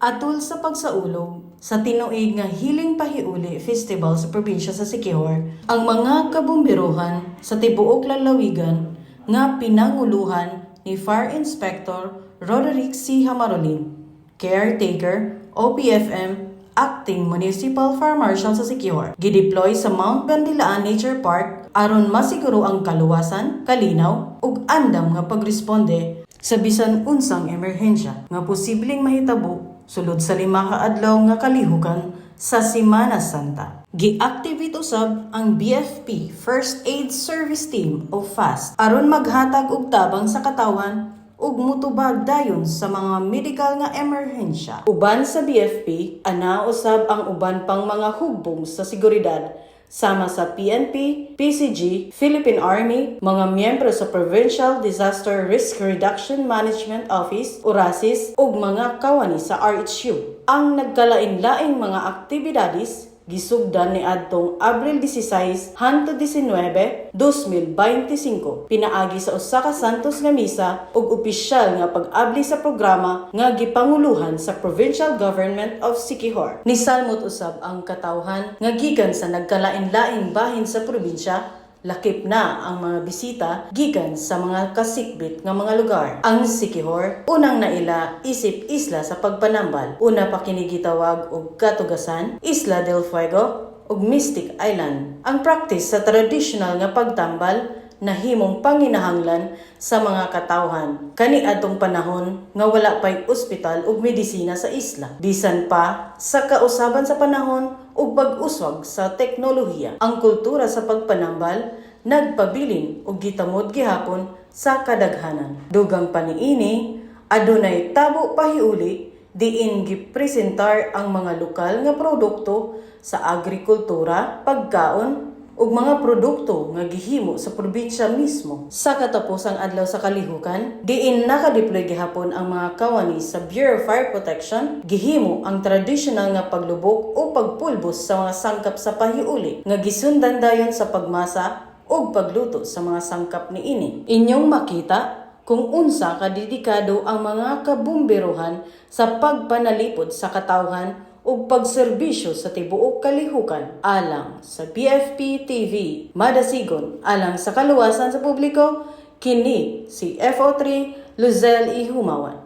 Atol sa pagsaulog sa tinuig nga Hiling Pahiuli Festival sa probinsya sa Siquijor, ang mga kabumbirohan sa tibuok lalawigan nga pinanguluhan ni Fire Inspector Roderick C. Hamarolin, caretaker OPFM Acting Municipal Fire Marshal sa Siquijor, gideploy sa Mount Bandilaan Nature Park aron masiguro ang kaluwasan, kalinaw ug andam nga pagresponde sa bisan unsang emerhensya nga posibleng mahitabo sulod sa 5 ka adlaw nga kalihukan sa Semana Santa. Gi-activate usab ang BFP First Aid Service Team o FAST aron maghatag og tabang sa katawan ug mutubag dayon sa mga medical nga emerhensya. Uban sa BFP, ana usab ang uban pang mga hugbong sa seguridad sama sa PNP, PCG, Philippine Army, mga miyembro sa Provincial Disaster Risk Reduction Management Office, URASIS, ug mga kawani sa RHU. Ang nagkalain-laing mga aktibidades gisugdan ni adtong Abril 16 hangtod 19, 2025 pinaagi sa usa ka santos nga misa ug opisyal nga pag-abli sa programa nga gipanguluhan sa Provincial Government of Siquijor. Nisalmot usab ang katawhan nga gikan sa nagkalain-laing bahin sa probinsya. Lakip na ang mga bisita gikan sa mga kasikbit nga mga lugar. Ang Siquijor unang naila isip isla sa pagpanambal. Una pa kini gitawag og Katugasan, Isla del Fuego ug Mystic Island. Ang practice sa traditional nga pagtambal nahimong panginahanglan sa mga katawhan kani adtong panahon nga wala pay ospital ug medisina sa isla. Bisan pa sa kausaban sa panahon ug pag-uswag sa teknolohiya, ang kultura sa pagpanambal nagpabilin ug gitamod gihapon sa kadaghanan. Dugang pa niini, adunay tabo pahiuli diin gipresentar ang mga lokal nga produkto sa agrikultura, pagkaon ug mga produkto nga gihimo sa probinsya mismo. Sa katapusang adlaw sa kalihukan, diin nakadeploy gihapon ang mga kawani sa Bureau of Fire Protection, gihimo ang traditional nga paglubok o pagpulbos sa mga sangkap sa pahiuli nga gisundan dayon sa pagmasa ug pagluto sa mga sangkap niini. Inyong makita kung unsa kadedikado ang mga kabumbirohan sa pagpanalipod sa katawhan ug pagserbisyo sa tibuok kalihukan alang sa BFP TV Madasigon alang sa kaluwasan sa publiko. Kini si FO3 Luzelle E. Humawan.